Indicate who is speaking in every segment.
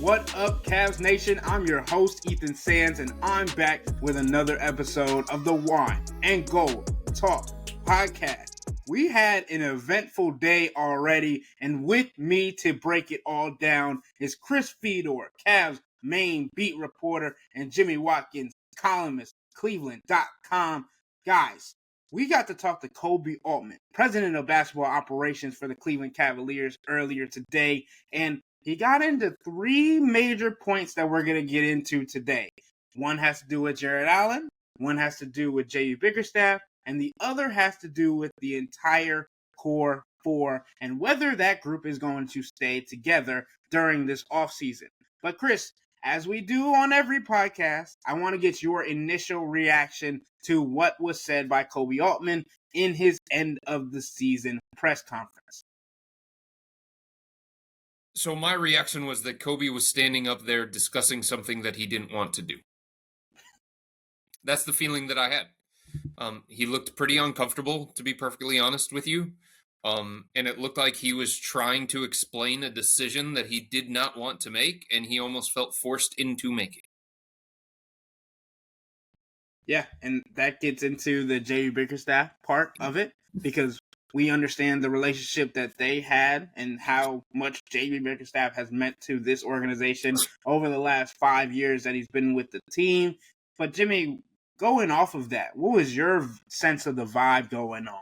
Speaker 1: What up, Cavs Nation? I'm your host, Ethan Sands, and I'm back with another episode of the Wine and Gold Talk podcast. We had an eventful day already, and with me to break it all down is Chris Fedor, Cavs main beat reporter, and Jimmy Watkins, columnist, cleveland.com. Guys, we got to talk to Koby Altman, president of basketball operations for the Cleveland Cavaliers, earlier today, and he got into three major points that we're going to get into today. One has to do with Jarrett Allen, one has to do with J.B. Bickerstaff, and the other has to do with the entire core four and whether that group is going to stay together during this offseason. But Chris, as we do on every podcast, I want to get your initial reaction to what was said by Koby Altman in his end of the season press conference.
Speaker 2: So my reaction was that Koby was standing up there discussing something that he didn't want to do. That's the feeling that I had. He looked pretty uncomfortable, to be perfectly honest with you. And it looked like he was trying to explain a decision that he did not want to make, and he almost felt forced into making.
Speaker 1: Yeah, and that gets into the J.B. Bickerstaff part of it, because we understand the relationship that they had and how much J.B. Bickerstaff has meant to this organization over the last 5 years that he's been with the team. But Jimmy, going off of that, what was your sense of the vibe going on?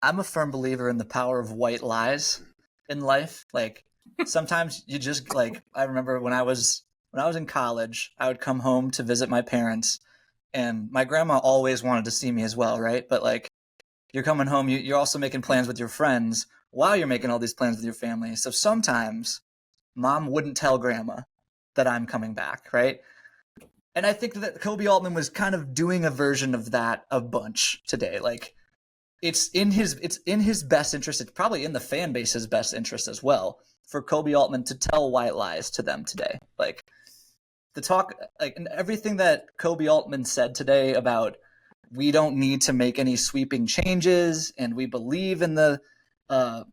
Speaker 3: I'm a firm believer in the power of white lies in life. Like, sometimes you just, like, I remember when I was in college, I would come home to visit my parents, and my grandma always wanted to see me as well, right? But, like, you're coming home, you're also making plans with your friends while you're making all these plans with your family. So sometimes mom wouldn't tell grandma that I'm coming back, right? And I think that Koby Altman was kind of doing a version of that a bunch today. Like, it's in his best interest. It's probably in the fan base's best interest as well for Koby Altman to tell white lies to them today. Like, the talk, like, and everything that Koby Altman said today about we don't need to make any sweeping changes, and we believe in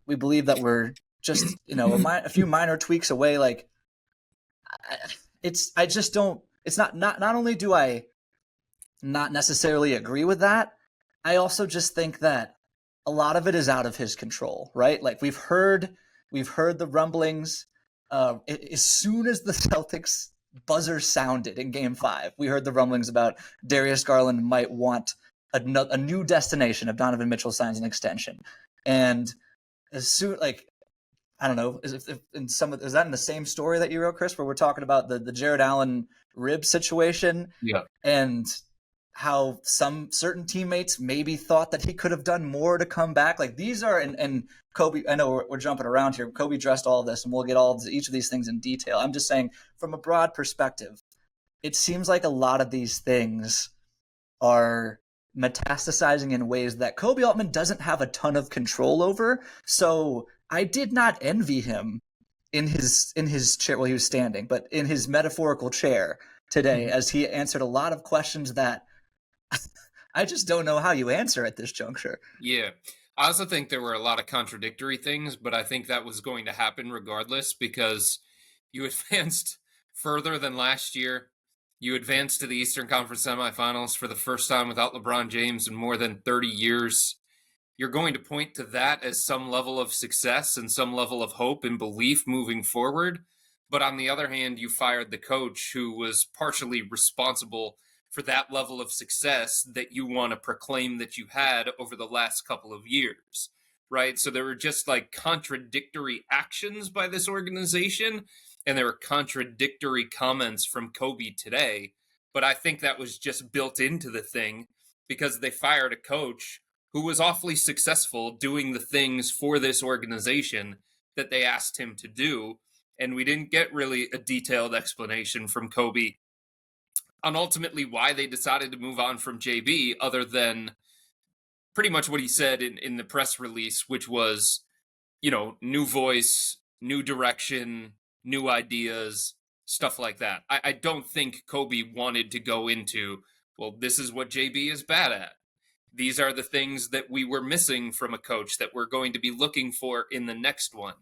Speaker 3: we believe that we're just, a few minor tweaks away. Like, not only do I not necessarily agree with that, I also just think that a lot of it is out of his control, right? Like, we've heard the rumblings. As soon as the Celtics buzzer sounded in Game 5, we heard the rumblings about Darius Garland might want a new destination if Donovan Mitchell signs an extension. And as soon, like, I don't know, is that in the same story that you wrote, Chris, where we're talking about the Jarrett Allen rib situation?
Speaker 2: Yeah.
Speaker 3: And how some certain teammates maybe thought that he could have done more to come back. Like, these are, and Koby, I know we're jumping around here. Koby addressed all of this, and we'll get each of these things in detail. I'm just saying, from a broad perspective, it seems like a lot of these things are metastasizing in ways that Koby Altman doesn't have a ton of control over. So I did not envy him in his chair while he was standing, but in his metaphorical chair today, as he answered a lot of questions that I just don't know how you answer at this juncture.
Speaker 2: Yeah. I also think there were a lot of contradictory things, but I think that was going to happen regardless because you advanced further than last year. You advanced to the Eastern Conference semifinals for the first time without LeBron James in more than 30 years. You're going to point to that as some level of success and some level of hope and belief moving forward. But on the other hand, you fired the coach who was partially responsible for that level of success that you want to proclaim that you had over the last couple of years, right? So there were just like contradictory actions by this organization, and there were contradictory comments from Koby today. But I think that was just built into the thing because they fired a coach who was awfully successful doing the things for this organization that they asked him to do. And we didn't get really a detailed explanation from Koby on ultimately why they decided to move on from JB, other than pretty much what he said in the press release, which was, new voice, new direction, new ideas, stuff like that. I don't think Koby wanted to go into, well, this is what JB is bad at. These are the things that we were missing from a coach that we're going to be looking for in the next one.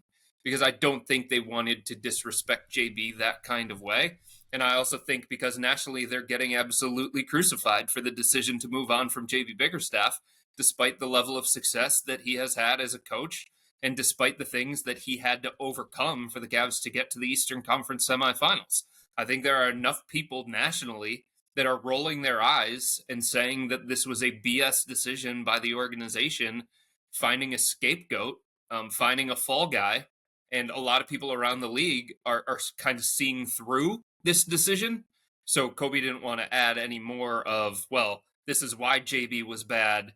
Speaker 2: because I don't think they wanted to disrespect JB that kind of way. And I also think because nationally they're getting absolutely crucified for the decision to move on from JB Bickerstaff, despite the level of success that he has had as a coach and despite the things that he had to overcome for the Cavs to get to the Eastern Conference semifinals. I think there are enough people nationally that are rolling their eyes and saying that this was a BS decision by the organization, finding a scapegoat, finding a fall guy. And a lot of people around the league are kind of seeing through this decision. So Koby didn't want to add any more of, well, this is why JB was bad.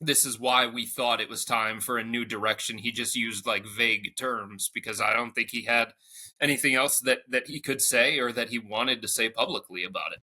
Speaker 2: This is why we thought it was time for a new direction. He just used like vague terms because I don't think he had anything else that he could say or that he wanted to say publicly about it.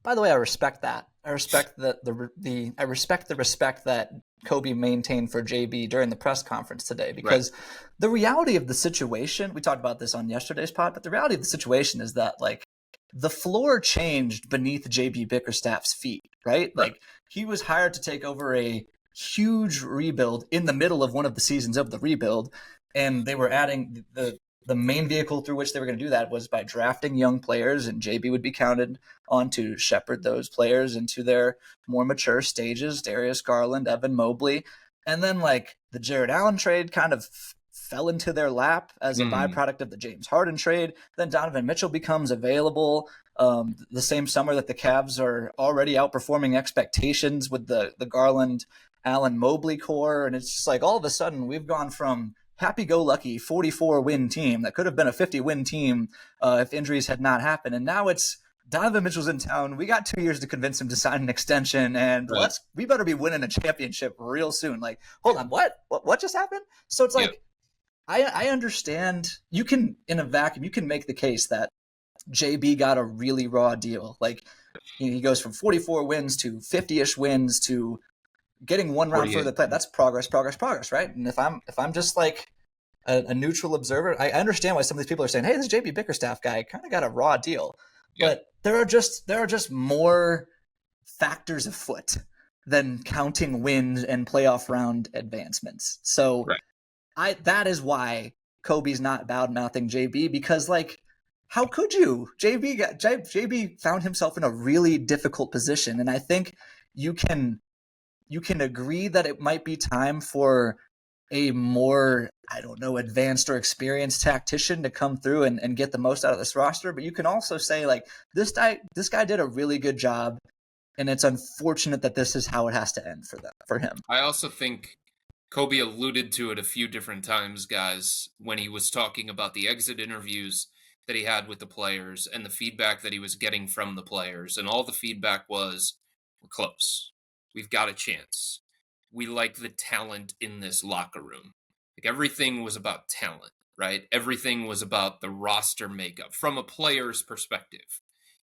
Speaker 3: By the way, I respect that. I respect I respect the respect that Koby maintained for JB during the press conference today, because the reality of the situation, we talked about this on yesterday's pod, but the reality of the situation is that like the floor changed beneath JB Bickerstaff's feet, right? Like he was hired to take over a huge rebuild in the middle of one of the seasons of the rebuild, and they were adding the main vehicle through which they were going to do that was by drafting young players, and JB would be counted on to shepherd those players into their more mature stages, Darius Garland, Evan Mobley. And then like the Jarrett Allen trade kind of fell into their lap as a byproduct of the James Harden trade. Then Donovan Mitchell becomes available the same summer that the Cavs are already outperforming expectations with the Garland, Allen, Mobley core. And it's just like all of a sudden we've gone from happy-go-lucky 44-win team that could have been a 50-win team if injuries had not happened. And now it's Donovan Mitchell's in town. We got 2 years to convince him to sign an extension, and we better be winning a championship real soon. Like, hold on, what just happened? So it's like, I understand you can, in a vacuum, you can make the case that JB got a really raw deal. Like he goes from 44 wins to 50-ish wins to getting one round further play. That's progress, right? And if I'm just like a neutral observer, I understand why some of these people are saying, hey, this JB Bickerstaff guy kind of got a raw deal. But there are just more factors afoot than counting wins and playoff round advancements. So that is why Koby's not bad-mouthing JB, because like, how could you? JB found himself in a really difficult position, and I think you can agree that it might be time for a more, I don't know, advanced or experienced tactician to come through and get the most out of this roster. But you can also say like this guy did a really good job, and it's unfortunate that this is how it has to end for him.
Speaker 2: I also think Koby alluded to it a few different times, guys, when he was talking about the exit interviews that he had with the players and the feedback that he was getting from the players. And all the feedback was, we're close. We've got a chance. We like the talent in this locker room. Like everything was about talent, right? Everything was about the roster makeup from a player's perspective.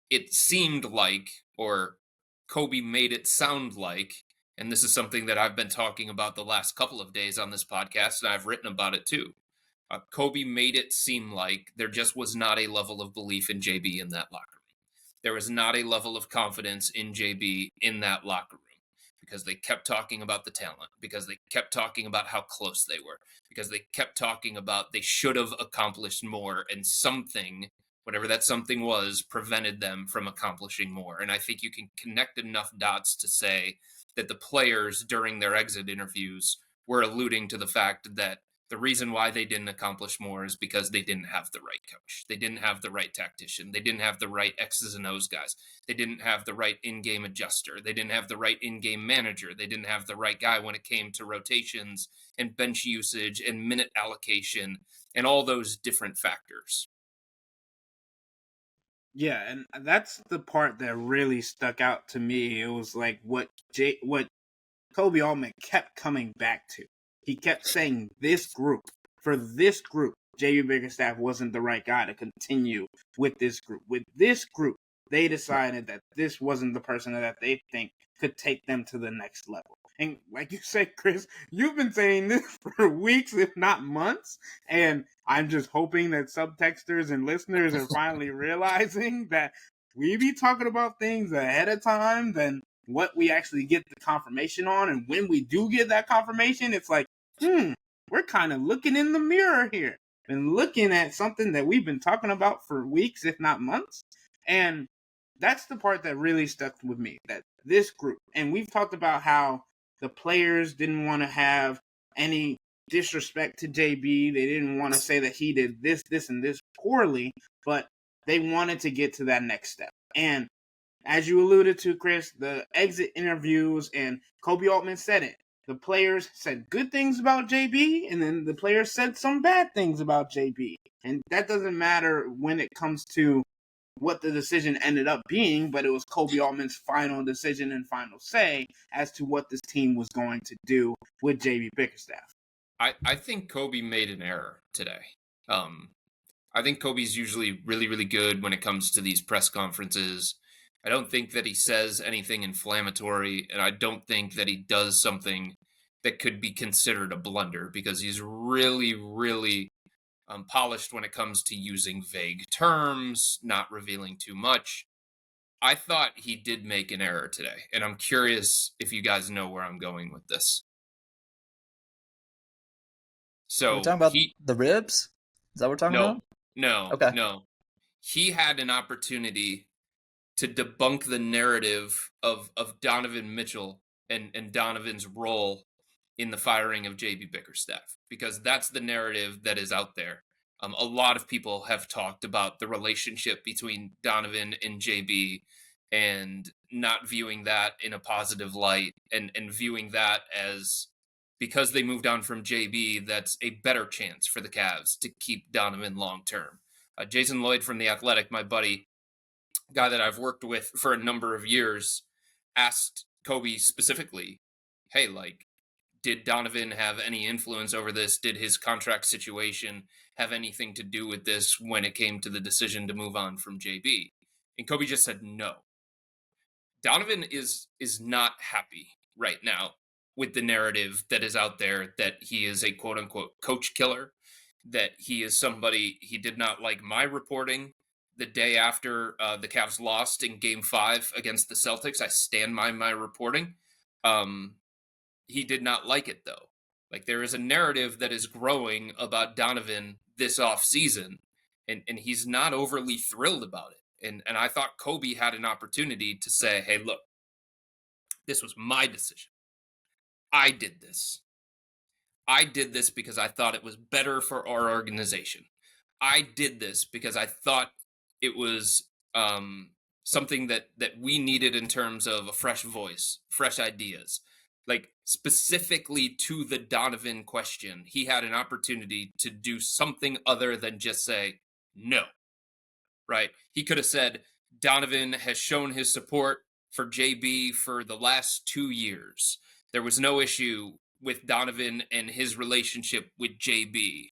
Speaker 2: It seemed like, or Koby made it sound like, and this is something that I've been talking about the last couple of days on this podcast, and I've written about it too. Koby made it seem like there just was not a level of belief in JB in that locker room. There was not a level of confidence in JB in that locker room because they kept talking about the talent, because they kept talking about how close they were, because they kept talking about they should have accomplished more, and something, whatever that something was, prevented them from accomplishing more. And I think you can connect enough dots to say that the players during their exit interviews were alluding to the fact that the reason why they didn't accomplish more is because they didn't have the right coach. They didn't have the right tactician. They didn't have the right X's and O's guys. They didn't have the right in-game adjuster. They didn't have the right in-game manager. They didn't have the right guy when it came to rotations and bench usage and minute allocation and all those different factors.
Speaker 1: Yeah, and that's the part that really stuck out to me. It was like what Koby Altman kept coming back to. He kept saying for this group, JB Bickerstaff wasn't the right guy to continue with this group. With this group, they decided that this wasn't the person that they think could take them to the next level. And like you said, Chris, you've been saying this for weeks, if not months. And I'm just hoping that subtexters and listeners are finally realizing that we be talking about things ahead of time than what we actually get the confirmation on. And when we do get that confirmation, it's like, we're kind of looking in the mirror here and looking at something that we've been talking about for weeks, if not months. And that's the part that really stuck with me, that this group, and we've talked about how the players didn't want to have any disrespect to JB. They didn't want to say that he did this, and this poorly, but they wanted to get to that next step. And as you alluded to, Chris, the exit interviews, and Koby Altman said it. The players said good things about JB, and then the players said some bad things about JB. And that doesn't matter when it comes to what the decision ended up being, but it was Koby Altman's final decision and final say as to what this team was going to do with JB Bickerstaff.
Speaker 2: I think Koby made an error today. I think Koby's usually really, really good when it comes to these press conferences. I don't think that he says anything inflammatory, and I don't think that he does something that could be considered a blunder, because he's really, really polished when it comes to using vague terms, not revealing too much. I thought he did make an error today, and I'm curious if you guys know where I'm going with this. So
Speaker 3: we're talking about the ribs? Is that what we're talking about?
Speaker 2: No. He had an opportunity to debunk the narrative of Donovan Mitchell and Donovan's role in the firing of JB Bickerstaff, because that's the narrative that is out there. A lot of people have talked about the relationship between Donovan and JB and not viewing that in a positive light, and viewing that as, because they moved on from JB, that's a better chance for the Cavs to keep Donovan long term. Jason Lloyd from The Athletic, my buddy, guy that I've worked with for a number of years, asked Koby specifically, hey, like, did Donovan have any influence over this? Did his contract situation have anything to do with this when it came to the decision to move on from JB? And Koby just said no. Donovan is not happy right now with the narrative that is out there that he is a quote-unquote coach killer, that he is somebody. He did not like my reporting the day after the Cavs lost in Game 5 against the Celtics. I stand by my reporting. He did not like it, though. Like, there is a narrative that is growing about Donovan this offseason, and he's not overly thrilled about it. And I thought Koby had an opportunity to say, hey, look, this was my decision. I did this. I did this because I thought it was better for our organization. I did this because I thought it was something that we needed in terms of a fresh voice, fresh ideas. Like, specifically to the Donovan question, he had an opportunity to do something other than just say no, right? He could have said, Donovan has shown his support for JB for the last 2 years. There was no issue with Donovan and his relationship with JB.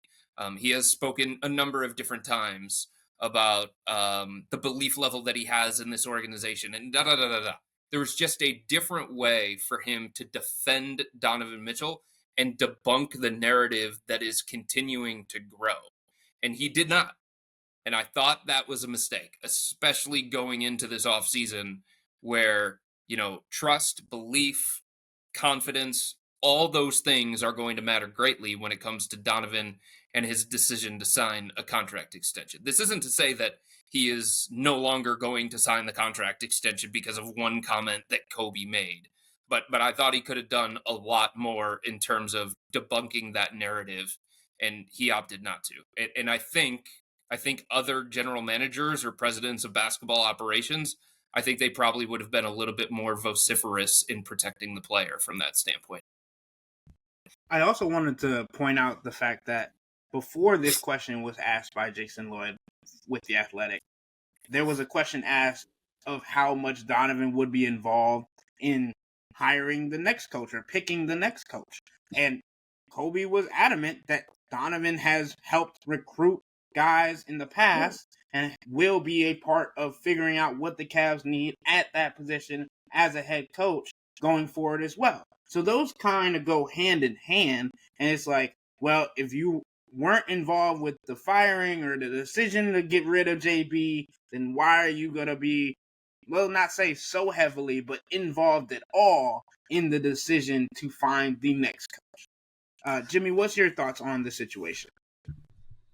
Speaker 2: He has spoken a number of different times about the belief level that he has in this organization, and da-da-da-da-da. There was just a different way for him to defend Donovan Mitchell and debunk the narrative that is continuing to grow. And he did not. And I thought that was a mistake, especially going into this offseason where, trust, belief, confidence, all those things are going to matter greatly when it comes to Donovan and his decision to sign a contract extension. This isn't to say that he is no longer going to sign the contract extension because of one comment that Koby made. But I thought he could have done a lot more in terms of debunking that narrative, and he opted not to. And I think other general managers or presidents of basketball operations, I think they probably would have been a little bit more vociferous in protecting the player from that standpoint.
Speaker 1: I also wanted to point out the fact that before this question was asked by Jason Lloyd with The Athletic, there was a question asked of how much Donovan would be involved in hiring the next coach or picking the next coach. And Koby was adamant that Donovan has helped recruit guys in the past and will be a part of figuring out what the Cavs need at that position as a head coach going forward as well. So those kind of go hand in hand. And it's like, well, if you weren't involved with the firing or the decision to get rid of JB, then why are you going to be, well, not say so heavily, but involved at all in the decision to find the next coach? Jimmy, what's your thoughts on the situation?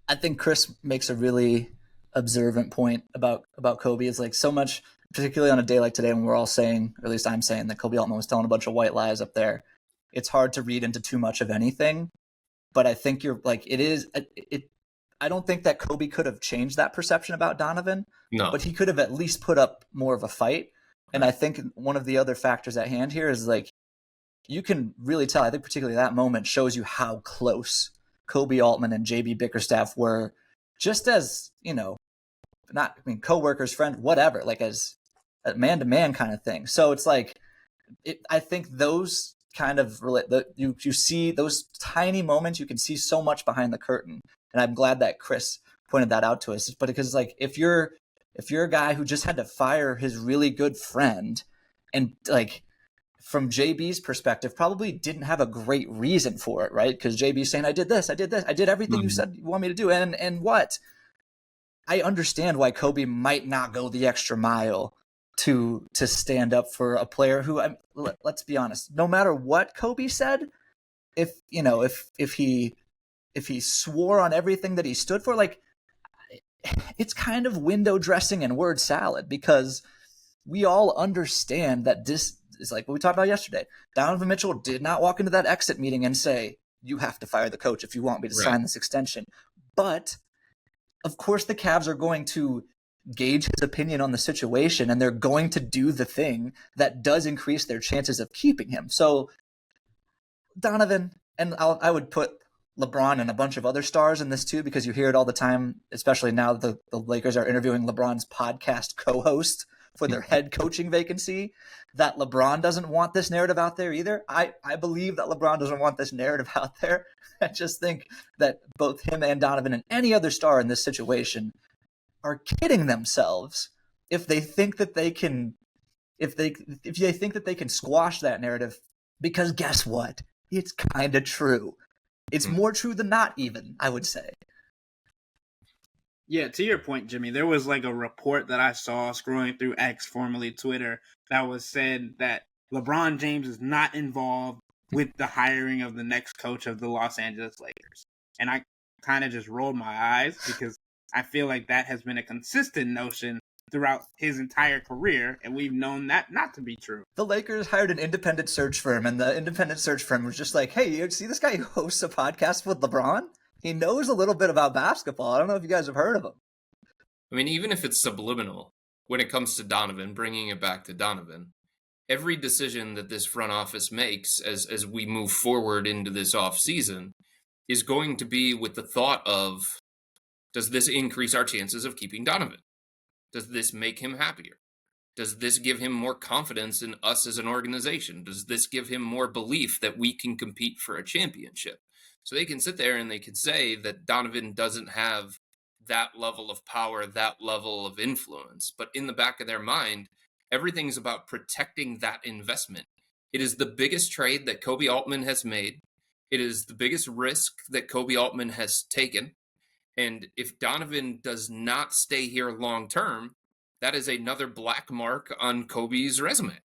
Speaker 3: I think Chris makes a really observant point about Kobe. Is like so much, particularly on a day like today when we're all saying, or at least I'm saying, that Kobe Altman was telling a bunch of white lies up there. It's hard to read into too much of anything, but I think you're like it is. I don't think that Kobe could have changed that perception about Donovan,
Speaker 2: No.
Speaker 3: but he could have at least put up more of a fight. And I think one of the other factors at hand here is like you can really tell. I think particularly that moment shows you how close Koby Altman and JB Bickerstaff were, just as, not, I mean, coworkers, friend, whatever, like as a man to man kind of thing. So it's like, I think those kind of you see those tiny moments, you can see so much behind the curtain. And I'm glad that Chris pointed that out to us. But because like, if you're a guy who just had to fire his really good friend and like, from JB's perspective, probably didn't have a great reason for it, right? Because JB's saying, I did this, I did everything you said you want me to do. And what? I understand why Kobe might not go the extra mile to stand up for a player who, let's be honest, no matter what Kobe said, if he swore on everything that he stood for, like, it's kind of window dressing and word salad, because we all understand that this is like what we talked about yesterday. Donovan Mitchell did not walk into that exit meeting and say, you have to fire the coach if you want me to sign this extension. But of course the Cavs are going to gauge his opinion on the situation, and they're going to do the thing that does increase their chances of keeping him. So Donovan, and I would put LeBron and a bunch of other stars in this too, because you hear it all the time, especially now that the Lakers are interviewing LeBron's podcast co-host for their head coaching vacancy, that LeBron doesn't want this narrative out there either. I believe that LeBron doesn't want this narrative out there. I just think that both him and Donovan and any other star in this situation are kidding themselves if they think that they can squash that narrative, because guess what? It's kind of true. It's more true than not, even, I would say.
Speaker 1: Yeah, to your point, Jimmy, there was like a report that I saw scrolling through X, formerly Twitter, that was said that LeBron James is not involved with the hiring of the next coach of the Los Angeles Lakers. And I kind of just rolled my eyes, because I feel like that has been a consistent notion throughout his entire career, and we've known that not to be true.
Speaker 3: The Lakers hired an independent search firm, and the independent search firm was just like, hey, you see this guy who hosts a podcast with LeBron? He knows a little bit about basketball. I don't know if you guys have heard of him.
Speaker 2: I mean, even if it's subliminal, when it comes to Donovan, bringing it back to Donovan, every decision that this front office makes as we move forward into this offseason is going to be with the thought of, does this increase our chances of keeping Donovan? Does this make him happier? Does this give him more confidence in us as an organization? Does this give him more belief that we can compete for a championship? So they can sit there and they could say that Donovan doesn't have that level of power, that level of influence. But in the back of their mind, everything's about protecting that investment. It is the biggest trade that Koby Altman has made. It is the biggest risk that Koby Altman has taken. And if Donovan does not stay here long term, that is another black mark on Kobe's resume.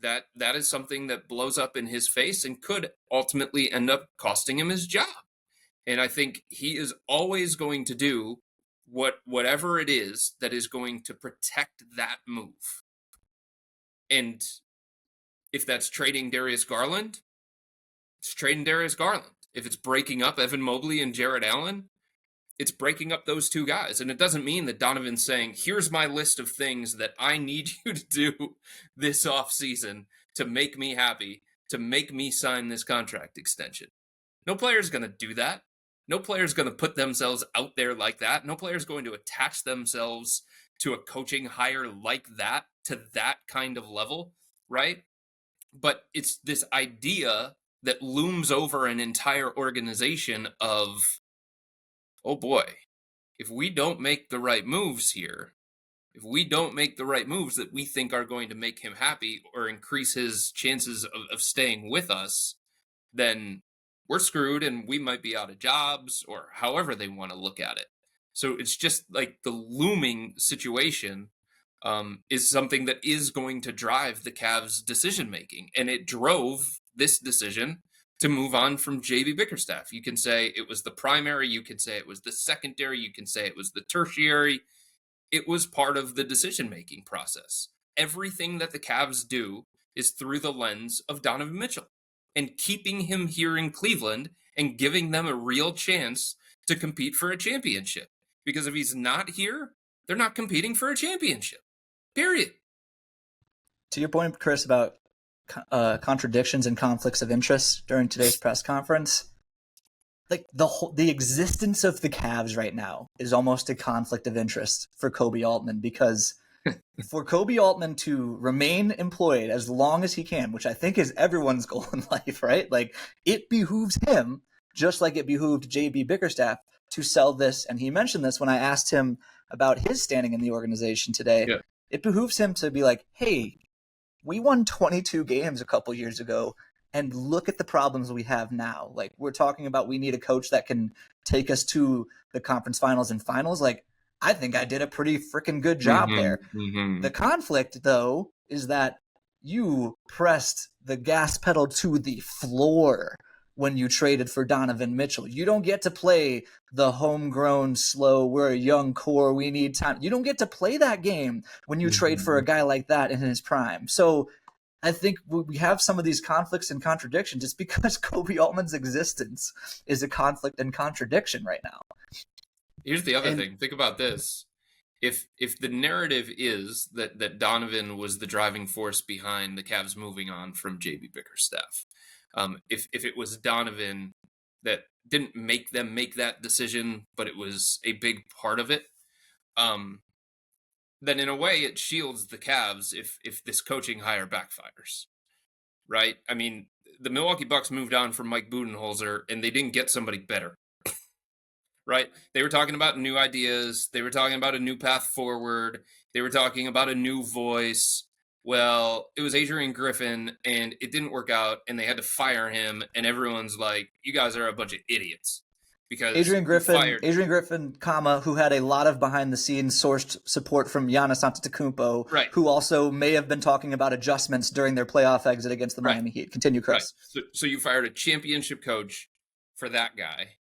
Speaker 2: That is something that blows up in his face and could ultimately end up costing him his job. And I think he is always going to do whatever it is that is going to protect that move. And if that's trading Darius Garland, it's trading Darius Garland. If it's breaking up Evan Mobley and Jarrett Allen, it's breaking up those two guys. And it doesn't mean that Donovan's saying, here's my list of things that I need you to do this offseason to make me happy, to make me sign this contract extension. No player's going to do that. No player's going to put themselves out there like that. No player's going to attach themselves to a coaching hire like that, to that kind of level, right? But it's this idea that looms over an entire organization of, oh boy, if we don't make the right moves here, if we don't make the right moves that we think are going to make him happy or increase his chances of staying with us, then we're screwed and we might be out of jobs, or however they want to look at it. So it's just like the looming situation is something that is going to drive the Cavs' decision making. And it drove this decision to move on from JB Bickerstaff. You can say it was the primary, you can say it was the secondary, you can say it was the tertiary. It was part of the decision-making process. Everything that the Cavs do is through the lens of Donovan Mitchell and keeping him here in Cleveland and giving them a real chance to compete for a championship. Because if he's not here, they're not competing for a championship. Period.
Speaker 3: To your point, Chris, about contradictions and conflicts of interest during today's press conference, like the existence of the Cavs right now is almost a conflict of interest for Koby Altman, because for Koby Altman to remain employed as long as he can, which I think is everyone's goal in life, right? Like, it behooves him, just like it behooved JB Bickerstaff, to sell this. And he mentioned this when I asked him about his standing in the organization today.
Speaker 2: Yeah.
Speaker 3: It behooves him to be like, hey, we won 22 games a couple years ago, and look at the problems we have now. Like, we're talking about we need a coach that can take us to the conference finals and finals. Like, I think I did a pretty freaking good job there. The conflict, though, is that you pressed the gas pedal to the floor when you traded for Donovan Mitchell. You don't get to play the homegrown, slow, we're a young core, we need time. You don't get to play that game when you trade for a guy like that in his prime. So I think we have some of these conflicts and contradictions just because Koby Altman's existence is a conflict and contradiction right now.
Speaker 2: Here's the other thing. Think about this. If the narrative is that Donovan was the driving force behind the Cavs moving on from JB Bickerstaff, if it was Donovan that didn't make them make that decision, but it was a big part of it, then in a way it shields the Cavs if this coaching hire backfires, right? I mean, the Milwaukee Bucks moved on from Mike Budenholzer, and they didn't get somebody better. Right? They were talking about new ideas. They were talking about a new path forward. They were talking about a new voice. Well, it was Adrian Griffin, and it didn't work out, and they had to fire him, and everyone's like, you guys are a bunch of idiots. Because
Speaker 3: Adrian Griffin, who had a lot of behind-the-scenes sourced support from Giannis Antetokounmpo,
Speaker 2: right,
Speaker 3: who also may have been talking about adjustments during their playoff exit against the Miami Heat. Continue, Chris.
Speaker 2: Right. So you fired a championship coach for that guy.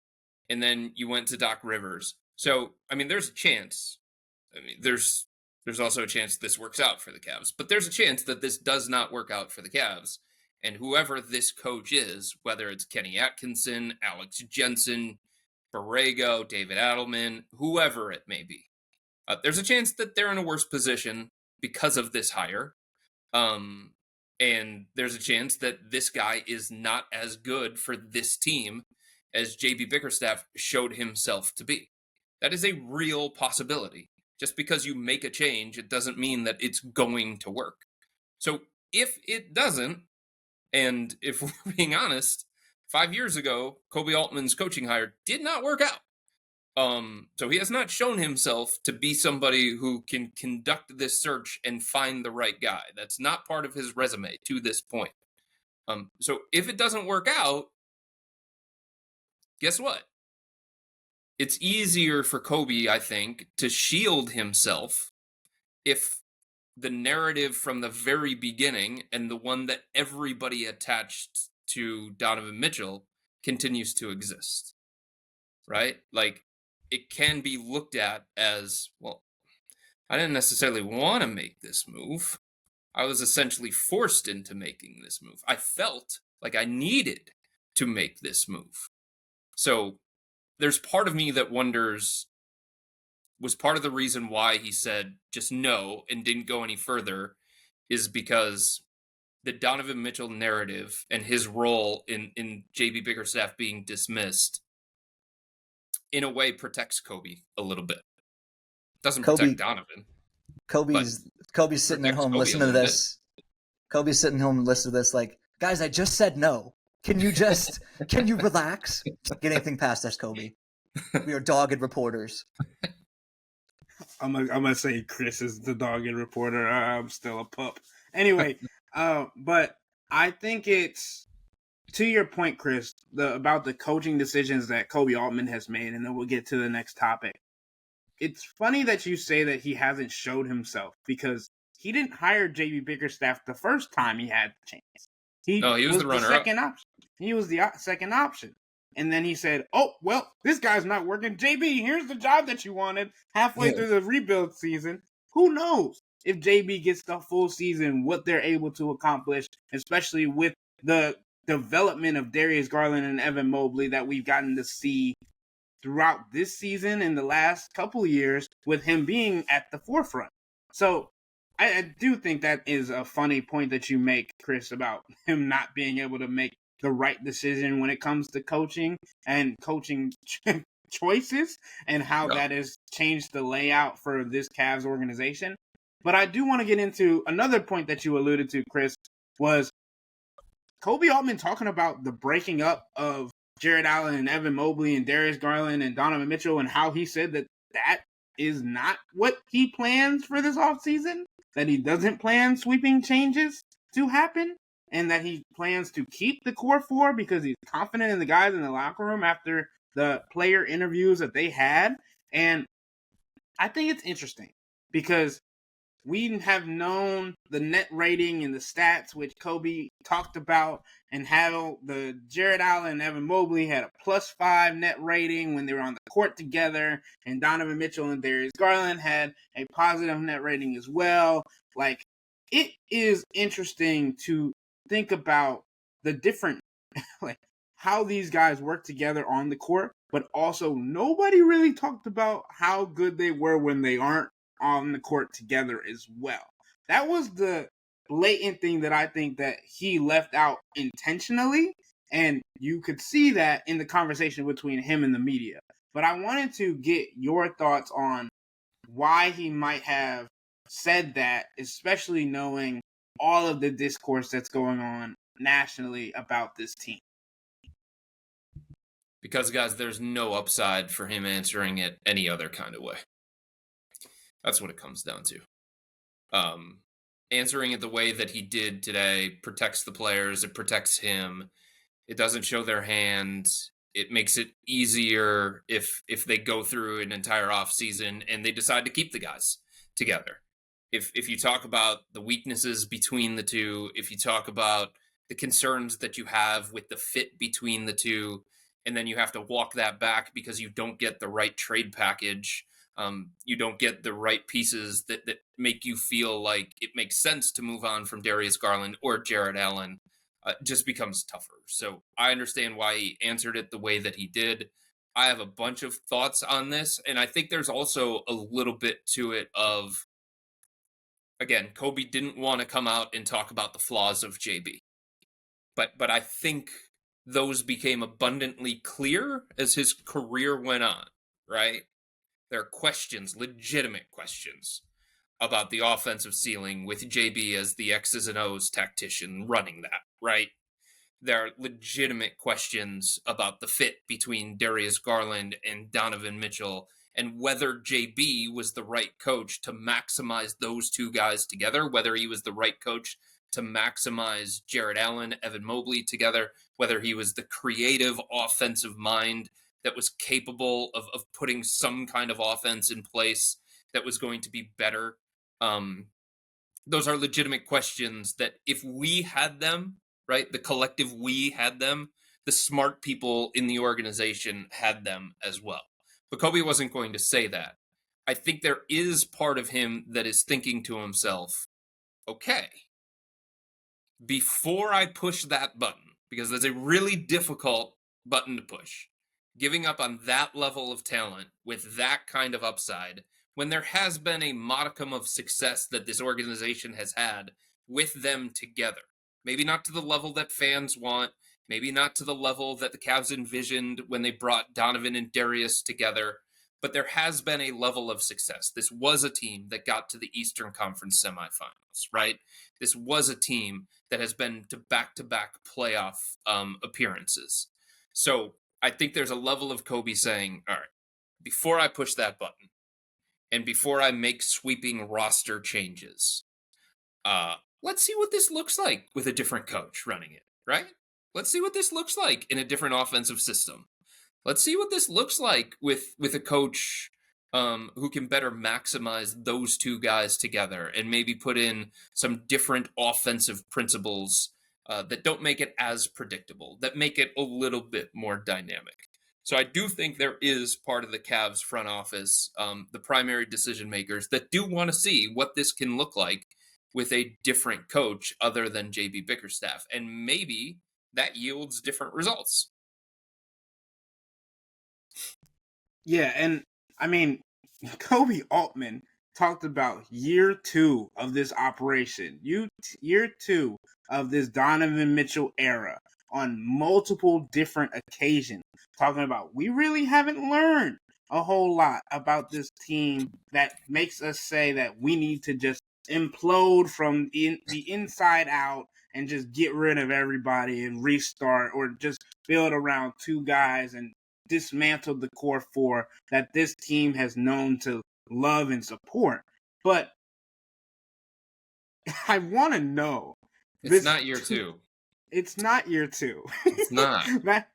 Speaker 2: And then you went to Doc Rivers. So, I mean, there's a chance. I mean, there's also a chance this works out for the Cavs. But there's a chance that this does not work out for the Cavs. And whoever this coach is, whether it's Kenny Atkinson, Alex Jensen, Borrego, David Adelman, whoever it may be, there's a chance that they're in a worse position because of this hire. And there's a chance that this guy is not as good for this team as JB Bickerstaff showed himself to be. That is a real possibility. Just because you make a change, it doesn't mean that it's going to work. So if it doesn't, and if we're being honest, 5 years ago, Koby Altman's coaching hire did not work out. So he has not shown himself to be somebody who can conduct this search and find the right guy. That's not part of his resume to this point. So if it doesn't work out, guess what? It's easier for Koby, I think, to shield himself if the narrative from the very beginning and the one that everybody attached to Donovan Mitchell continues to exist, right? Like, it can be looked at as, well, I didn't necessarily want to make this move. I was essentially forced into making this move. I felt like I needed to make this move. So there's part of me that wonders, was part of the reason why he said just no and didn't go any further is because the Donovan Mitchell narrative and his role in JB Bickerstaff being dismissed in a way protects Koby a little bit. Doesn't protect Donovan.
Speaker 3: Koby's sitting at home listening to this. Koby's sitting home listening to this like, guys, I just said no. Can you relax? Get anything past us, Koby. We are dogged reporters.
Speaker 1: I'm gonna say Chris is the dogged reporter. I'm still a pup. Anyway, but I think it's, to your point, Chris, about the coaching decisions that Koby Altman has made, and then we'll get to the next topic. It's funny that you say that he hasn't showed himself, because he didn't hire JB Bickerstaff the first time he had the chance. He was the runner-up. Second option. He was the second option. And then he said, oh, well, this guy's not working. JB, here's the job that you wanted halfway through the rebuild season. Who knows if JB gets the full season, what they're able to accomplish, especially with the development of Darius Garland and Evan Mobley that we've gotten to see throughout this season and the last couple of years with him being at the forefront. So I do think that is a funny point that you make, Chris, about him not being able to make the right decision when it comes to coaching and coaching choices and how that has changed the layout for this Cavs organization. But I do want to get into another point that you alluded to, Chris, was Koby Altman talking about the breaking up of Jarrett Allen and Evan Mobley and Darius Garland and Donovan Mitchell, and how he said that is not what he plans for this offseason, that he doesn't plan sweeping changes to happen, and that he plans to keep the core four because he's confident in the guys in the locker room after the player interviews that they had. And I think it's interesting because we have known the net rating and the stats, which Koby talked about, and how the Jarrett Allen and Evan Mobley had a +5 net rating when they were on the court together, and Donovan Mitchell and Darius Garland had a positive net rating as well. Like, it is interesting to think about the different, like, how these guys work together on the court, but also nobody really talked about how good they were when they aren't on the court together as well. That was the blatant thing that I think that he left out intentionally, and you could see that in the conversation between him and the media. But I wanted to get your thoughts on why he might have said that, especially knowing all of the discourse that's going on nationally about this team.
Speaker 2: Because, guys, there's no upside for him answering it any other kind of way. That's what it comes down to. Answering it the way that he did today protects the players. It protects him. It doesn't show their hand. It makes it easier if they go through an entire offseason and they decide to keep the guys together. If you talk about the weaknesses between the two, if you talk about the concerns that you have with the fit between the two, and then you have to walk that back because you don't get the right trade package, you don't get the right pieces that make you feel like it makes sense to move on from Darius Garland or Jarrett Allen, just becomes tougher. So I understand why he answered it the way that he did. I have a bunch of thoughts on this, and I think there's also a little bit to it of, again, Koby didn't want to come out and talk about the flaws of JB. But I think those became abundantly clear as his career went on, right? There are questions, legitimate questions, about the offensive ceiling with JB as the X's and O's tactician running that, right? There are legitimate questions about the fit between Darius Garland and Donovan Mitchell and whether JB was the right coach to maximize those two guys together, whether he was the right coach to maximize Jarrett Allen, Evan Mobley together, whether he was the creative offensive mind that was capable of putting some kind of offense in place that was going to be better. Those are legitimate questions that if we had them, right, the collective we had them, the smart people in the organization had them as well. But Koby wasn't going to say that. I think there is part of him that is thinking to himself, okay, before I push that button, because that's a really difficult button to push, giving up on that level of talent with that kind of upside, when there has been a modicum of success that this organization has had with them together, maybe not to the level that fans want, maybe not to the level that the Cavs envisioned when they brought Donovan and Darius together, but there has been a level of success. This was a team that got to the Eastern Conference semifinals, right? This was a team that has been to back-to-back playoff appearances. So I think there's a level of Koby saying, all right, before I push that button and before I make sweeping roster changes, let's see what this looks like with a different coach running it, right? Let's see what this looks like in a different offensive system. Let's see what this looks like with a coach who can better maximize those two guys together and maybe put in some different offensive principles that don't make it as predictable, that make it a little bit more dynamic. So I do think there is part of the Cavs front office, the primary decision makers, that do want to see what this can look like with a different coach other than JB Bickerstaff. And maybe that yields different results.
Speaker 1: Yeah, and I mean, Koby Altman talked about year 2 of this operation, year 2 of this Donovan Mitchell era on multiple different occasions, talking about we really haven't learned a whole lot about this team that makes us say that we need to just implode from the inside out and just get rid of everybody and restart, or just build around 2 guys and dismantle the core 4 that this team has known to love and support. But I want to know.
Speaker 2: It's not year 2.
Speaker 1: It's not year 2.
Speaker 2: It's not.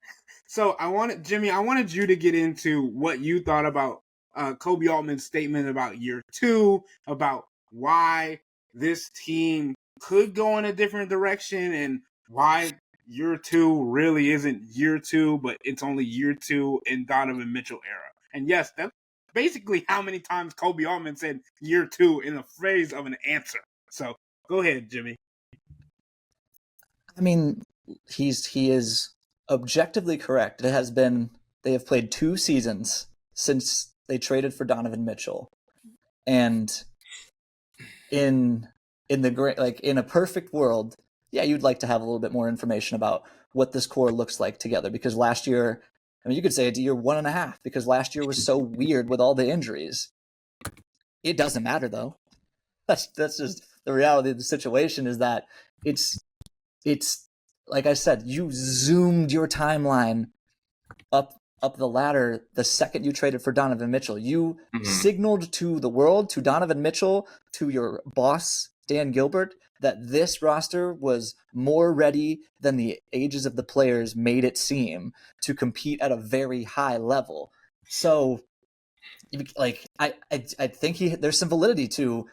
Speaker 1: So Jimmy, I wanted you to get into what you thought about Koby Altman's statement about year 2, about why this team could go in a different direction, and why year 2 really isn't year 2, but it's only year 2 in Donovan Mitchell era. And yes, that's basically how many times Koby Altman said year 2 in the phrase of an answer. So go ahead, Jimmy.
Speaker 3: I mean, he is objectively correct. They have played 2 seasons since they traded for Donovan Mitchell, and in a perfect world, yeah, you'd like to have a little bit more information about what this core looks like together, because last year, I mean, you could say it's year 1.5, because last year was so weird with all the injuries. It doesn't matter though. That's just the reality of the situation, is that it's like I said, you zoomed your timeline up the ladder the second you traded for Donovan Mitchell. You signaled to the world, to Donovan Mitchell, to your boss, Dan Gilbert, that this roster was more ready than the ages of the players made it seem to compete at a very high level. So, like, I think there's some validity to,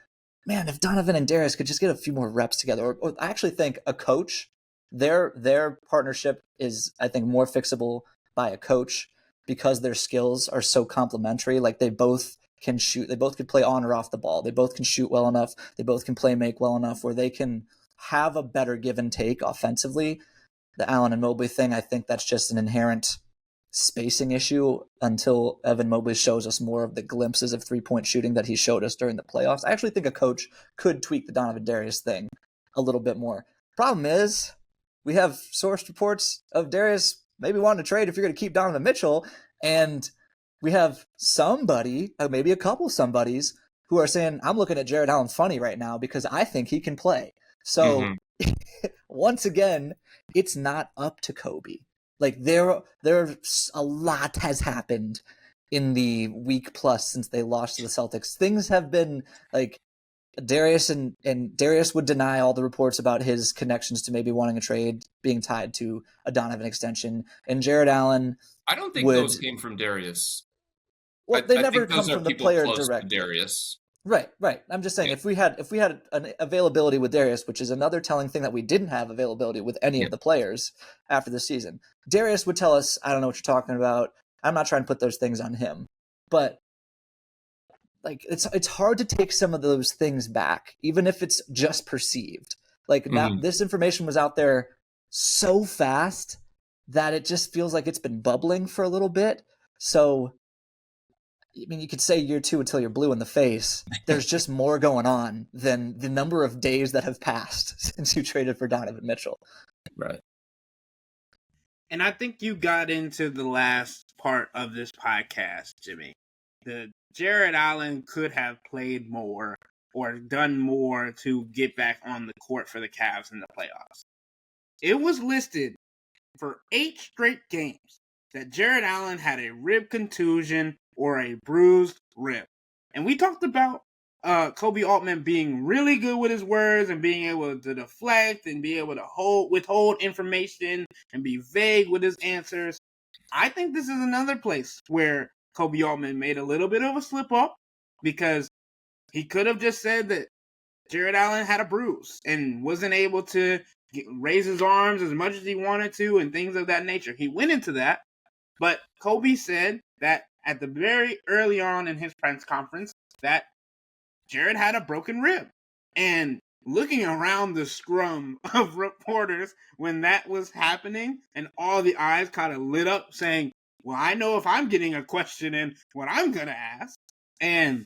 Speaker 3: man, if Donovan and Darius could just get a few more reps together, or I actually think a coach, their partnership is, I think, more fixable by a coach, because their skills are so complementary. Like, they both can shoot, they both can play on or off the ball, they both can shoot well enough, they both can play make well enough where they can have a better give and take offensively. The Allen and Mobley thing, I think that's just an inherent spacing issue until Evan Mobley shows us more of the glimpses of 3-point shooting that he showed us during the playoffs. I actually think a coach could tweak the Donovan Darius thing a little bit more. Problem is, we have sourced reports of Darius maybe wanting to trade if you're going to keep Donovan Mitchell, and we have somebody, maybe a couple somebodies, who are saying, I'm looking at Jarrett Allen funny right now because I think he can play. So once again, it's not up to Koby. Like, there's a lot has happened in the week plus since they lost to the Celtics. Things have been like, Darius and Darius would deny all the reports about his connections to maybe wanting a trade being tied to a Donovan extension, and Jarrett Allen,
Speaker 2: I don't think those came from Darius.
Speaker 3: Well, they never come from the player directly.
Speaker 2: Darius.
Speaker 3: Right. I'm just saying, if we had an availability with Darius, which is another telling thing that we didn't have availability with any of the players after the season, Darius would tell us, I don't know what you're talking about. I'm not trying to put those things on him, but like, it's hard to take some of those things back, even if it's just perceived. Like, now this information was out there so fast that it just feels like it's been bubbling for a little bit. So, I mean, you could say year 2 until you're blue in the face. There's just more going on than the number of days that have passed since you traded for Donovan Mitchell.
Speaker 2: Right.
Speaker 1: And I think you got into the last part of this podcast, Jimmy. The Jarrett Allen could have played more or done more to get back on the court for the Cavs in the playoffs. It was listed for 8 straight games that Jarrett Allen had a rib contusion or a bruised rib. And we talked about Koby Altman being really good with his words and being able to deflect and be able to withhold information and be vague with his answers. I think this is another place where Koby Altman made a little bit of a slip up, because he could have just said that Jarrett Allen had a bruise and wasn't able to raise his arms as much as he wanted to and things of that nature. He went into that, but Koby said that at the very early on in his press conference that Jarrett had a broken rib. And looking around the scrum of reporters when that was happening and all the eyes kind of lit up saying, well, I know if I'm getting a question in what I'm going to ask. And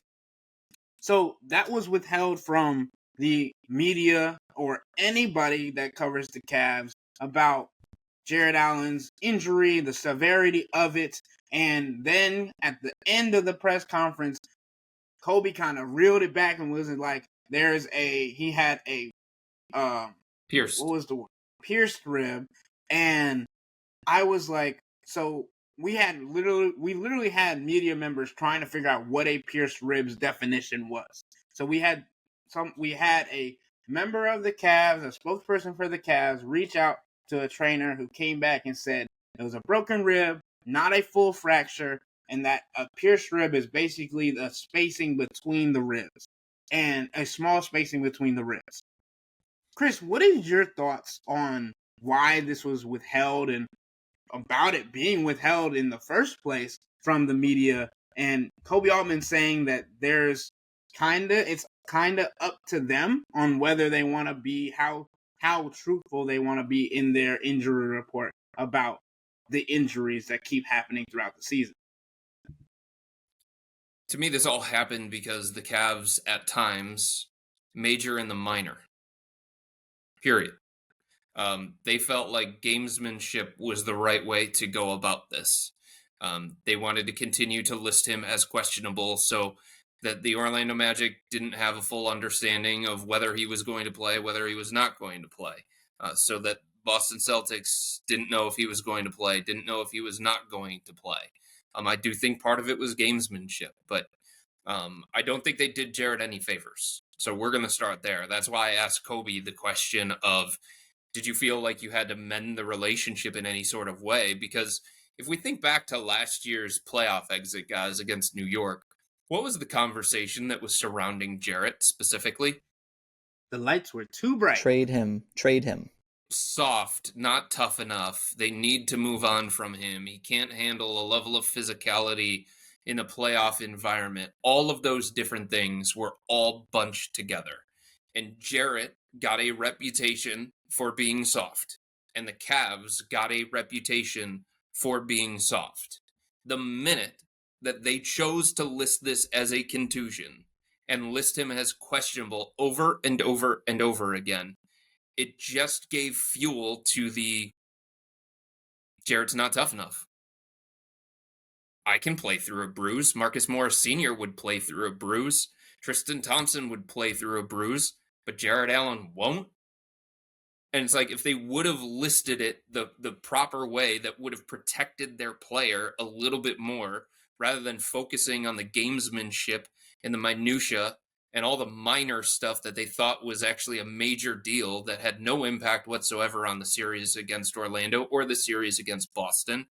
Speaker 1: so that was withheld from the media or anybody that covers the Cavs about Jarrett Allen's injury, the severity of it. And then at the end of the press conference, Koby kind of reeled it back and was like, he had a
Speaker 2: pierced.
Speaker 1: What was the word? Pierced rib. And I was like, so we literally had media members trying to figure out what a pierced rib's definition was. So we had a member of the Cavs, a spokesperson for the Cavs, reach out to a trainer who came back and said it was a broken rib, not a full fracture, and that a pierced rib is basically the spacing between the ribs, and a small spacing between the ribs. Chris, what is your thoughts on why this was withheld and about it being withheld in the first place from the media? And Koby Altman saying that it's kind of up to them on whether they want to be how truthful they want to be in their injury report about the injuries that keep happening throughout the season.
Speaker 2: To me, this all happened because the Cavs, at times, major in the minor. Period. They felt like gamesmanship was the right way to go about this. They wanted to continue to list him as questionable so that the Orlando Magic didn't have a full understanding of whether he was going to play, whether he was not going to play. So that Boston Celtics didn't know if he was going to play, didn't know if he was not going to play. I do think part of it was gamesmanship, but I don't think they did Jarrett any favors. So we're going to start there. That's why I asked Koby the question of, did you feel like you had to mend the relationship in any sort of way? Because if we think back to last year's playoff exit, guys, against New York, what was the conversation that was surrounding Jarrett specifically?
Speaker 1: The lights were too bright.
Speaker 3: Trade him.
Speaker 2: Soft, not tough enough. They need to move on from him. He can't handle a level of physicality in a playoff environment. All of those different things were all bunched together. And Jarrett got a reputation for being soft. And the Cavs got a reputation for being soft. The minute that they chose to list this as a contusion and list him as questionable over and over and over again, it just gave fuel to the Jarrett's not tough enough. I can play through a bruise. Marcus Morris Sr. would play through a bruise. Tristan Thompson would play through a bruise, but Jarrett Allen won't. And it's like if they would have listed it the proper way that would have protected their player a little bit more rather than focusing on the gamesmanship and the minutia and all the minor stuff that they thought was actually a major deal that had no impact whatsoever on the series against Orlando or the series against Boston,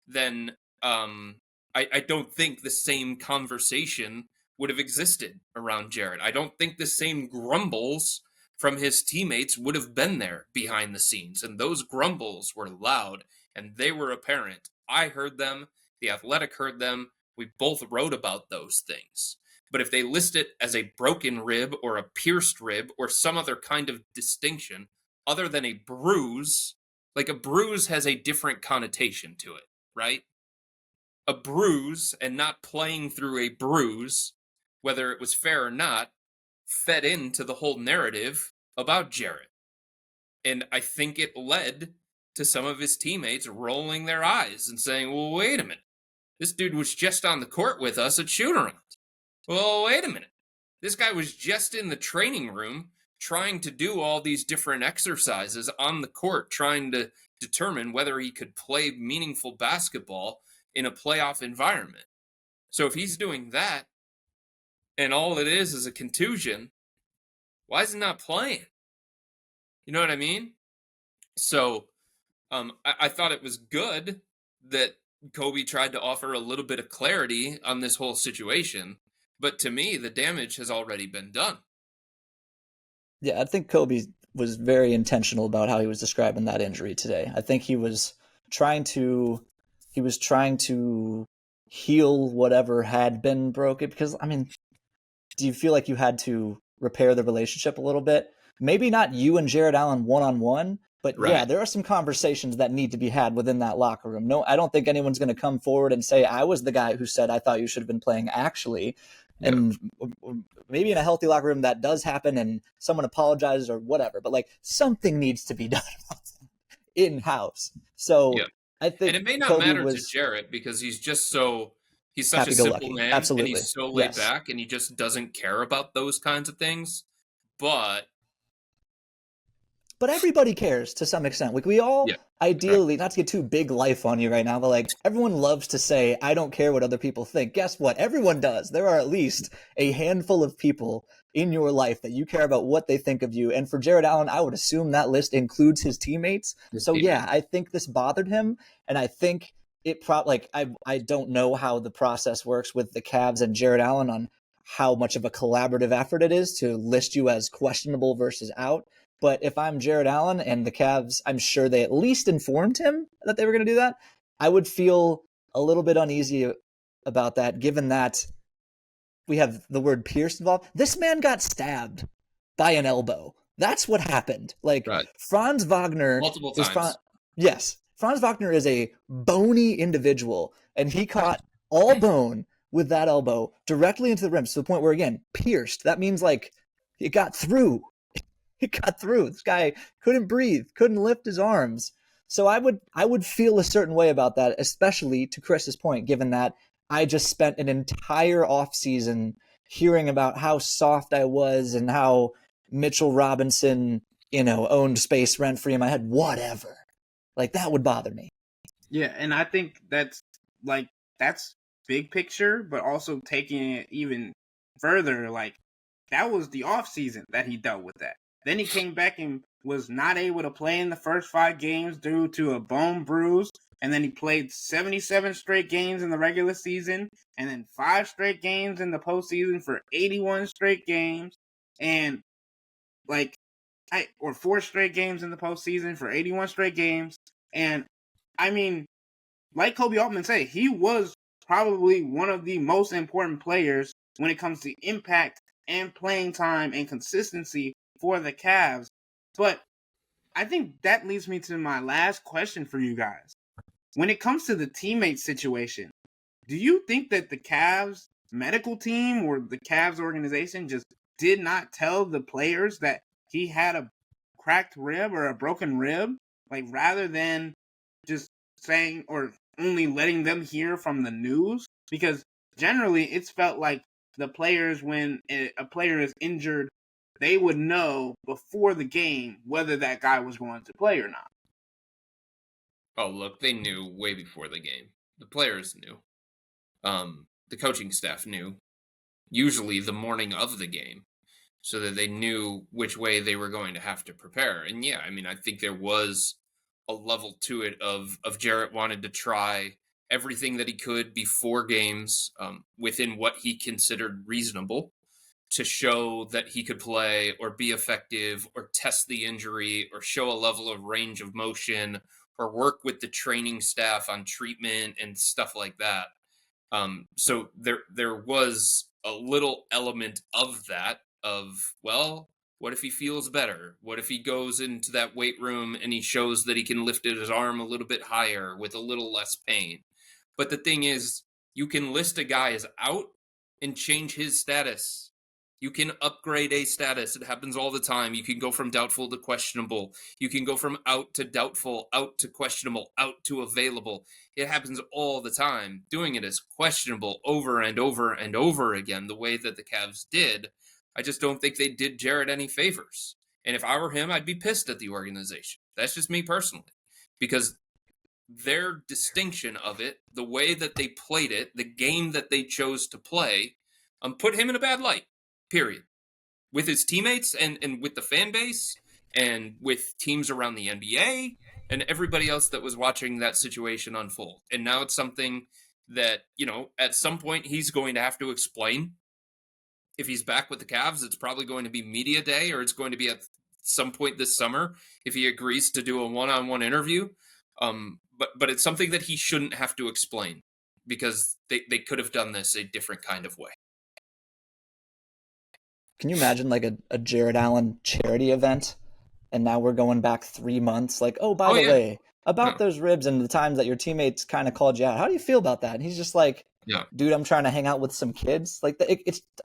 Speaker 2: then I don't think the same conversation would have existed around Jarrett. I don't think the same grumbles from his teammates would have been there behind the scenes. And those grumbles were loud and they were apparent. I heard them. The Athletic heard them. We both wrote about those things. But if they list it as a broken rib or a pierced rib or some other kind of distinction other than a bruise, like a bruise has a different connotation to it, right? A bruise and not playing through a bruise, whether it was fair or not, fed into the whole narrative about Jarrett. And I think it led to some of his teammates rolling their eyes and saying, well, wait a minute. This dude was just on the court with us at shoot-around. Well, wait a minute. This guy was just in the training room trying to do all these different exercises on the court, trying to determine whether he could play meaningful basketball in a playoff environment. So if he's doing that, and all it is a contusion, why is he not playing? You know what I mean? So I thought it was good that Koby tried to offer a little bit of clarity on this whole situation. But to me, the damage has already been done.
Speaker 3: Yeah, I think Koby was very intentional about how he was describing that injury today. I think he was trying to heal whatever had been broken, because I mean, do you feel like you had to repair the relationship a little bit? Maybe not you and Jarrett Allen one-on-one, but
Speaker 2: Right.
Speaker 3: yeah, there are some conversations that need to be had within that locker room. No, I don't think anyone's going to come forward and say, I was the guy who said I thought you should have been playing actually. And maybe in a healthy locker room that does happen and someone apologizes or whatever, but like something needs to be done in-house. So
Speaker 2: Yeah.
Speaker 3: I think
Speaker 2: And it may not
Speaker 3: Koby
Speaker 2: matter
Speaker 3: was
Speaker 2: to Jarrett because he's such a
Speaker 3: happy-go-lucky.
Speaker 2: simple man,
Speaker 3: Absolutely.
Speaker 2: and he's so laid
Speaker 3: Yes.
Speaker 2: back, and he just doesn't care about those kinds of things. But
Speaker 3: everybody cares to some extent. Like we all ideally, not to get too big life on you right now, but like everyone loves to say, I don't care what other people think. Guess what? Everyone does. There are at least a handful of people in your life that you care about what they think of you. And for Jarrett Allen, I would assume that list includes his teammates. Yeah, I think this bothered him. And I think it probably, like, I don't know how the process works with the Cavs and Jarrett Allen on how much of a collaborative effort it is to list you as questionable versus out. But if I'm Jarrett Allen and the Cavs, I'm sure they at least informed him that they were going to do that. I would feel a little bit uneasy about that, given that we have the word pierced involved. This man got stabbed by an elbow. That's what happened. Like Franz Wagner.
Speaker 2: Multiple times.
Speaker 3: Yes. Franz Wagner is a bony individual, and he caught all bone with that elbow directly into the rim to the point where, again, pierced. That means like it got through. It got through. This guy couldn't breathe, couldn't lift his arms. So I would feel a certain way about that, especially to Chris's point, given that I just spent an entire offseason hearing about how soft I was and how Mitchell Robinson, owned space rent-free in my head. Whatever. Like, that would bother me.
Speaker 1: Yeah, and I think that's big picture, but also taking it even further, like, that was the offseason that he dealt with that. Then he came back and was not able to play in the first 5 games due to a bone bruise. And then he played 77 straight games in the regular season. And then 5 straight games in the postseason for 81 straight games. And 4 straight games in the postseason for 81 straight games. And I mean, like Koby Altman said, he was probably one of the most important players when it comes to impact and playing time and consistency for the Cavs. But I think that leads me to my last question for you guys. When it comes to the teammate situation, do you think that the Cavs medical team or the Cavs organization just did not tell the players that he had a cracked rib or a broken rib? Like, rather than just saying or only letting them hear from the news? Because generally it's felt like the players, when a player is injured, they would know before the game whether that guy was going to play or not.
Speaker 2: Oh, look, they knew way before the game. The players knew. The coaching staff knew. Usually the morning of the game, so that they knew which way they were going to have to prepare. And yeah, I mean, I think there was a level to it of Jarrett wanted to try everything that he could before games, within what he considered reasonable, to show that he could play or be effective or test the injury or show a level of range of motion or work with the training staff on treatment and stuff like that. So there was a little element of that of, well, what if he feels better? What if he goes into that weight room and he shows that he can lift his arm a little bit higher with a little less pain? But the thing is, you can list a guy as out and change his status. You can upgrade a status. It happens all the time. You can go from doubtful to questionable. You can go from out to doubtful, out to questionable, out to available. It happens all the time. Doing it as questionable over and over and over again, the way that the Cavs did, I just don't think they did Jarrett any favors. And if I were him, I'd be pissed at the organization. That's just me personally. Because their distinction of it, the way that they played it, the game that they chose to play, put him in a bad light. Period. With his teammates and with the fan base and with teams around the NBA and everybody else that was watching that situation unfold. And now it's something that, at some point he's going to have to explain. If he's back with the Cavs, it's probably going to be media day, or it's going to be at some point this summer if he agrees to do a one-on-one interview. But it's something that he shouldn't have to explain, because they could have done this a different kind of way.
Speaker 3: Can you imagine like a Jarrett Allen charity event? And now we're going back 3 months. Like, oh, by the way, about those ribs and the times that your teammates kind of called you out. How do you feel about that? And he's just like, dude, I'm trying to hang out with some kids. Like,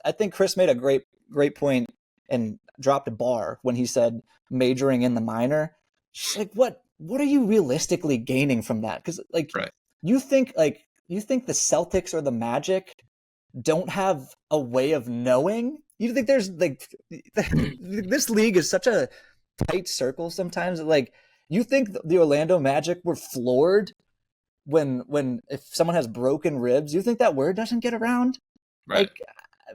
Speaker 3: I think Chris made a great point and dropped a bar when he said majoring in the minor. Just like, what are you realistically gaining from that? Because like, you think the Celtics or the Magic don't have a way of knowing? You think there's like this league is such a tight circle sometimes. Like, you think the Orlando Magic were floored when if someone has broken ribs? You think that word doesn't get around?
Speaker 2: Right.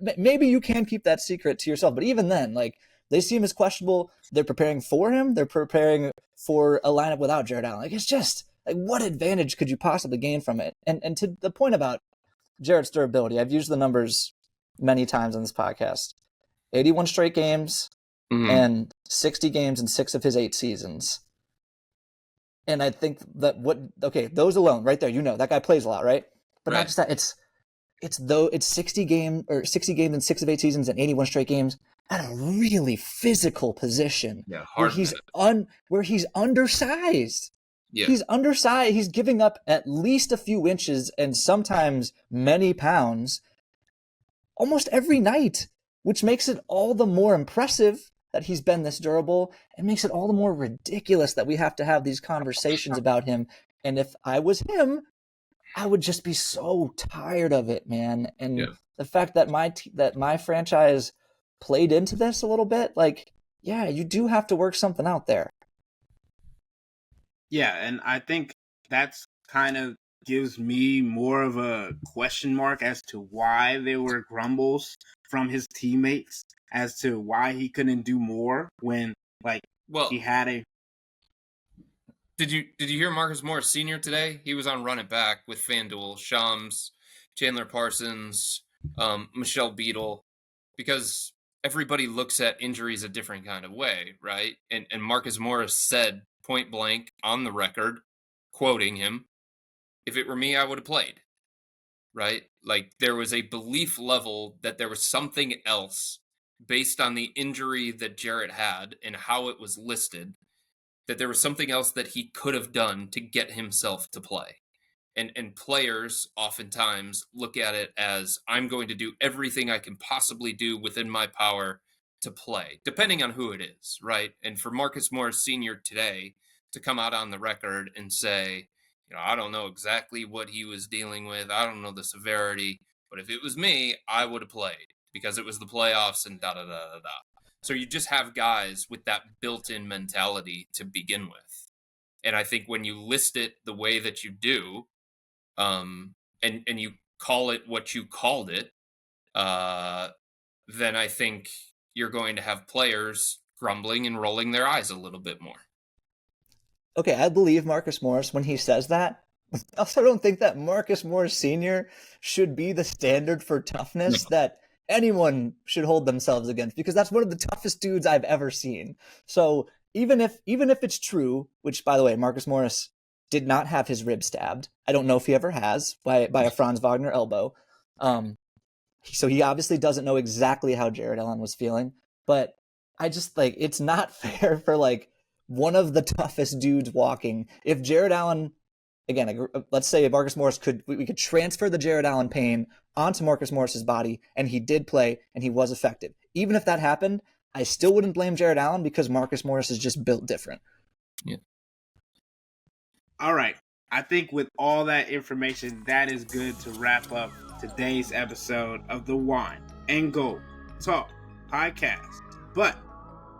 Speaker 3: Like, maybe you can keep that secret to yourself, but even then, like, they see him as questionable. They're preparing for him. They're preparing for a lineup without Jarrett Allen. Like, it's just like, what advantage could you possibly gain from it? And to the point about Jarrett's durability, I've used the numbers many times on this podcast. 81 straight games and 60 games in 6 of his 8 seasons. And I think that those alone right there, that guy plays a lot, right? But not just that, it's 60 games in 6 of 8 seasons and 81 straight games at a really physical position.
Speaker 2: Yeah,
Speaker 3: where he's undersized.
Speaker 2: Yeah.
Speaker 3: He's undersized. He's giving up at least a few inches and sometimes many pounds almost every night, which makes it all the more impressive that he's been this durable, and makes it all the more ridiculous that we have to have these conversations about him. And if I was him, I would just be so tired of it, man. And the fact that my franchise played into this a little bit, like, yeah, you do have to work something out there.
Speaker 1: Yeah, and I think that's kind of gives me more of a question mark as to why there were grumbles from his teammates as to why he couldn't do more when, he had a...
Speaker 2: Did you hear Marcus Morris Sr. today? He was on Run It Back with FanDuel, Shams, Chandler Parsons, Michelle Beadle, because everybody looks at injuries a different kind of way, right? And Marcus Morris said point blank on the record, quoting him, "If it were me, I would have played," right? Like, there was a belief level that there was something else based on the injury that Jarrett had and how it was listed, that there was something else that he could have done to get himself to play. And players oftentimes look at it as, I'm going to do everything I can possibly do within my power to play, depending on who it is, right? And for Marcus Morris Sr. today to come out on the record and say, I don't know exactly what he was dealing with, I don't know the severity, but if it was me, I would have played because it was the playoffs and da-da-da-da-da. So you just have guys with that built-in mentality to begin with. And I think when you list it the way that you do, and you call it what you called it, then I think you're going to have players grumbling and rolling their eyes a little bit more.
Speaker 3: Okay, I believe Marcus Morris when he says that. I also don't think that Marcus Morris Sr. should be the standard for toughness that anyone should hold themselves against, because that's one of the toughest dudes I've ever seen. So even if it's true, which, by the way, Marcus Morris did not have his rib stabbed. I don't know if he ever has by a Franz Wagner elbow. So he obviously doesn't know exactly how Jarrett Allen was feeling. But I just it's not fair for one of the toughest dudes walking. If Jarrett Allen, again, let's say Marcus Morris we could transfer the Jarrett Allen pain onto Marcus Morris's body, and he did play and he was effective. Even if that happened, I still wouldn't blame Jarrett Allen because Marcus Morris is just built different.
Speaker 2: Yeah.
Speaker 1: All right. I think with all that information, that is good to wrap up today's episode of the Wine and Gold Talk podcast. But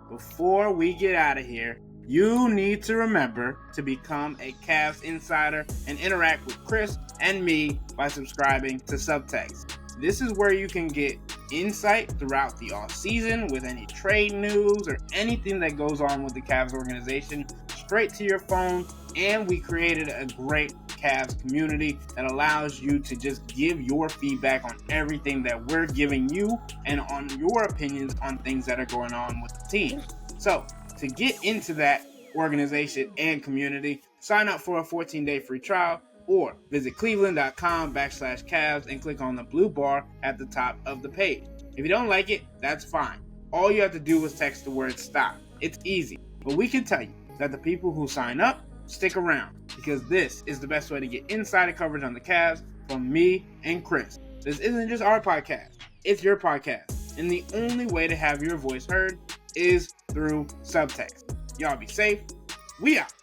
Speaker 1: before we get out of here, you need to remember to become a Cavs insider and interact with Chris and me by subscribing to Subtext. This is where you can get insight throughout the offseason with any trade news or anything that goes on with the Cavs organization straight to your phone. And we created a great Cavs community that allows you to just give your feedback on everything that we're giving you and on your opinions on things that are going on with the team. So To get into that organization and community, sign up for a 14-day free trial or visit cleveland.com/Cavs and click on the blue bar at the top of the page. If you don't like it, that's fine. All you have to do is text the word STOP. It's easy, but we can tell you that the people who sign up stick around because this is the best way to get insider coverage on the Cavs from me and Chris. This isn't just our podcast, it's your podcast. And the only way to have your voice heard is through subtext. Y'all be safe. We out.